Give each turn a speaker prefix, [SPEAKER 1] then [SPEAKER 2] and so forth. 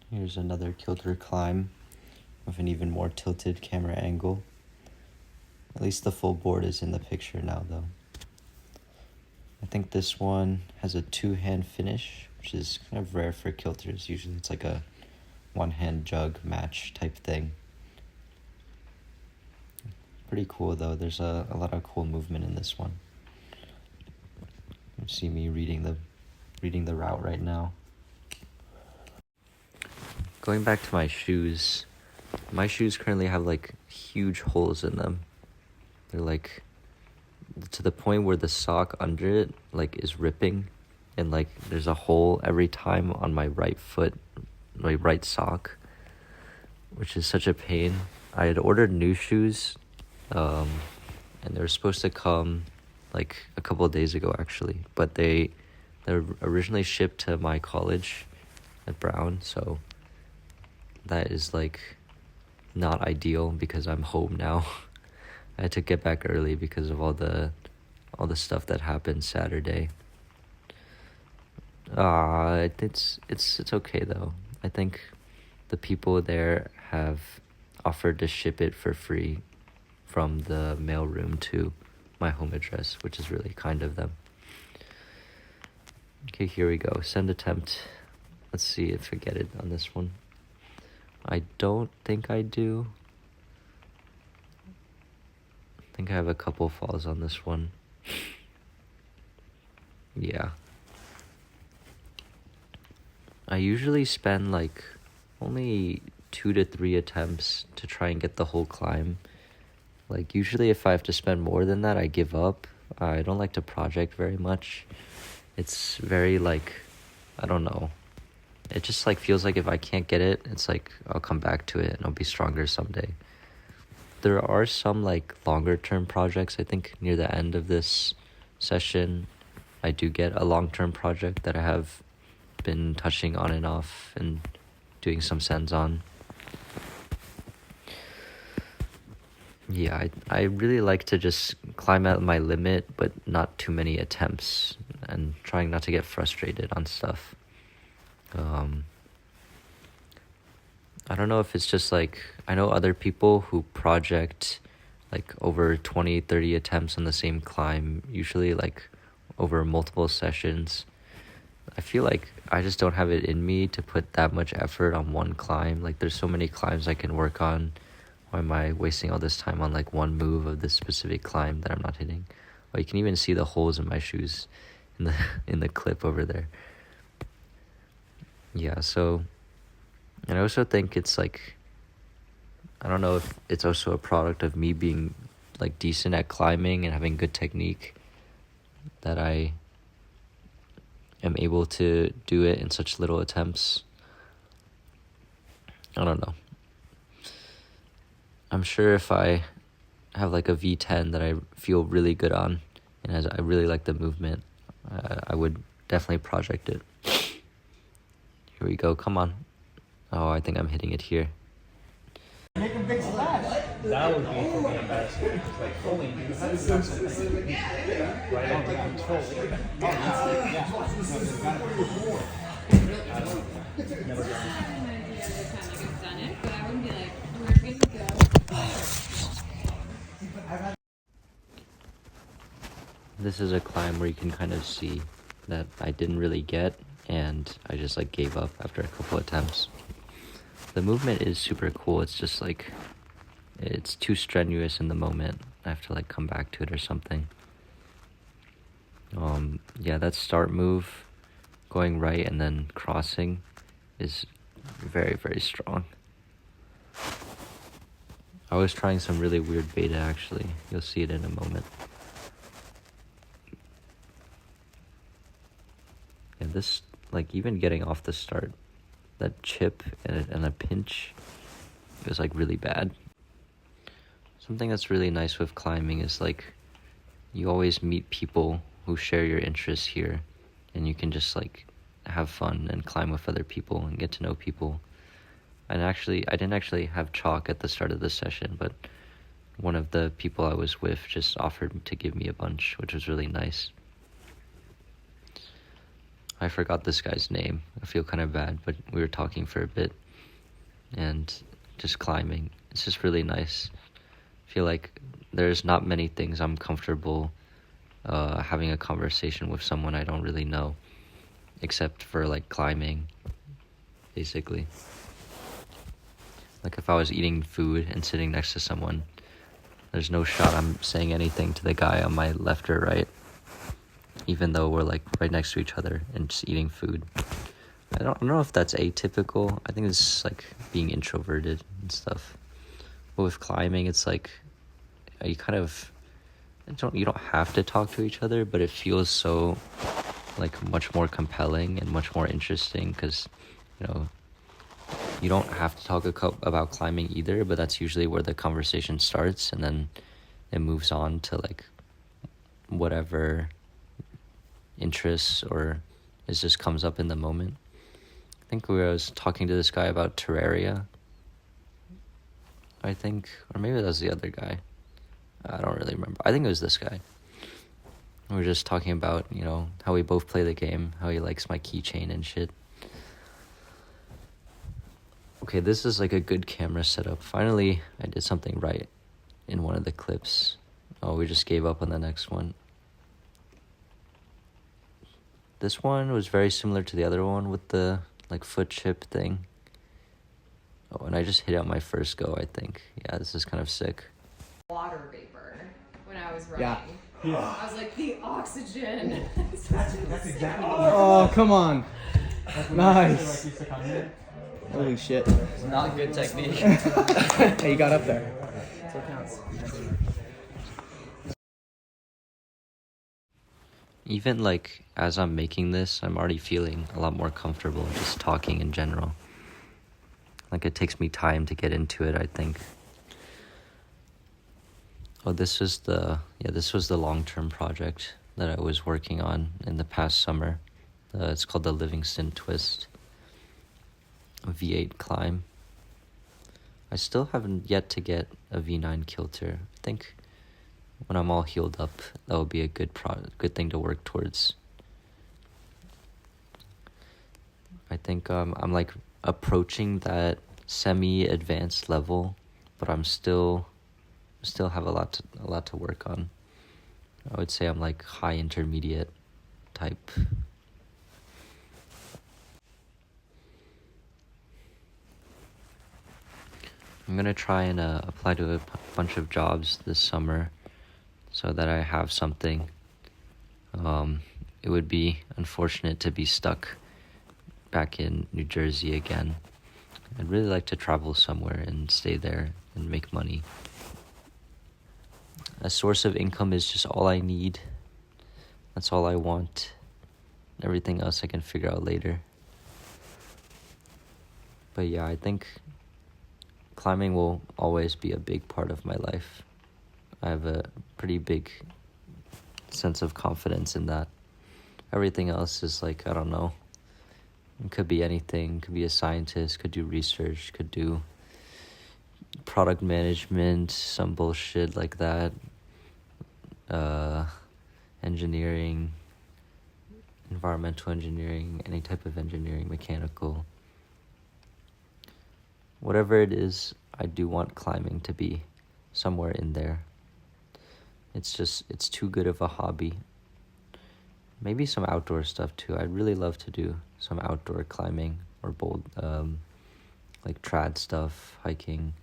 [SPEAKER 1] Here's another kilter climb with an even more tilted camera angle. At least the full board is in the picture now though. I think this one has a two-hand finish, which is kind of rare for kilters. Usually it's like a one-hand jug match type thing. Pretty cool though. There's a lot of cool movement in this one. You see me reading the route right now. Going back to my shoes currently have like huge holes in them. They're like to the point where the sock under it like is ripping, and like there's a hole every time on my right foot, my right sock, which is such a pain. I had ordered new shoes, and they were supposed to come like a couple of days ago actually, but they're originally shipped to my college at Brown, so that is like not ideal because I'm home now. I had to get back early because of all the stuff that happened Saturday. It's okay though. I think the people there have offered to ship it for free from the mailroom to my home address, which is really kind of them. Okay, here we go. Send attempt. Let's see if I get it on this one. I don't think I do. I think I have a couple falls on this one. Yeah. I usually spend like only 2 to 3 attempts to try and get the whole climb. Like usually if I have to spend more than that, I give up. I don't like to project very much. It's very like, I don't know. It just like feels like if I can't get it, it's like I'll come back to it and I'll be stronger someday. There are some like longer term projects. I think near the end of this session, I do get a long-term project that I have been touching on and off and doing some sends on. Yeah, I really like to just climb at my limit, but not too many attempts, and trying not to get frustrated on stuff. I don't know if it's just like, I know other people who project like over 20, 30 attempts on the same climb, usually like over multiple sessions. I feel like I just don't have it in me to put that much effort on one climb. Like there's so many climbs I can work on. Why am I wasting all this time on like one move of this specific climb that I'm not hitting? Well, you can even see the holes in my shoes in the clip over there. Yeah, so, and I also think it's like, I don't know if it's also a product of me being like decent at climbing and having good technique that I am able to do it in such little attempts. I don't know. I'm sure if I have like a V10 that I feel really good on and as I really like the movement, I would definitely project it. Here we go, come on. Oh, I think I'm hitting it here.
[SPEAKER 2] Make a big splash. That would be fucking embarrassing. It's like fully right on the control. Never done
[SPEAKER 1] This is a climb where you can kind of see that I didn't really get, and I just like gave up after a couple attempts. The movement is super cool. It's just like, it's too strenuous in the moment. I have to like come back to it or something. Yeah, that start move, going right and then crossing, is very, very strong. I was trying some really weird beta actually. You'll see it in a moment. Yeah, this, like even getting off the start, that chip and a pinch, it was like really bad. Something that's really nice with climbing is like, you always meet people who share your interests here, and you can just like have fun and climb with other people and get to know people. And actually, I didn't actually have chalk at the start of the session, but one of the people I was with just offered to give me a bunch, which was really nice. I forgot this guy's name. I feel kind of bad, but we were talking for a bit and just climbing. It's just really nice. I feel like there's not many things I'm comfortable having a conversation with someone I don't really know, except for like climbing, basically. Like if I was eating food and sitting next to someone, there's no shot I'm saying anything to the guy on my left or right, even though we're like right next to each other and just eating food. I don't know if that's atypical. I think it's like being introverted and stuff. But with climbing, it's like you kind of you don't have to talk to each other, but it feels so like much more compelling and much more interesting because you don't have to talk about climbing either, but that's usually where the conversation starts, and then it moves on to like whatever interests or it just comes up in the moment. I think I was talking to this guy about Terraria, I think, or maybe that was the other guy. I don't really remember. I think it was this guy. We were just talking about, how we both play the game, how he likes my keychain and shit. Okay, this is like a good camera setup. Finally, I did something right in one of the clips. Oh, we just gave up on the next one. This one was very similar to the other one with the like foot chip thing. Oh, and I just hit out my first go, I think. Yeah, this is kind of sick.
[SPEAKER 3] Water vapor when I was running.
[SPEAKER 2] Yeah.
[SPEAKER 3] I was like, the oxygen.
[SPEAKER 2] That's exactly what
[SPEAKER 4] Oh, come on.
[SPEAKER 2] Nice.
[SPEAKER 4] Nice. Holy shit.
[SPEAKER 1] It's not good technique.
[SPEAKER 4] Hey, you got up there. That's what counts.
[SPEAKER 1] Even like as I'm making this, I'm already feeling a lot more comfortable just talking in general. Like it takes me time to get into it, I think. Oh, this was the long-term project that I was working on in the past summer. It's called the Livingston Twist. A V8 climb. I still haven't yet to get a V9 kilter. I think when I'm all healed up, that would be a good thing to work towards. I think I'm like approaching that semi-advanced level, but I'm still have a lot to work on. I would say I'm like high intermediate type. I'm gonna try and apply to a bunch of jobs this summer so that I have something. It would be unfortunate to be stuck back in New Jersey again. I'd really like to travel somewhere and stay there and make money. A source of income is just all I need. That's all I want. Everything else I can figure out later. But yeah, I think climbing will always be a big part of my life. I have a pretty big sense of confidence in that. Everything else is like, I don't know. It could be anything. Could be a scientist, could do research, could do product management, some bullshit like that. Engineering, environmental engineering, any type of engineering, mechanical. Whatever it is, I do want climbing to be somewhere in there. It's too good of a hobby. Maybe some outdoor stuff too. I'd really love to do some outdoor climbing or bold, like trad stuff, hiking.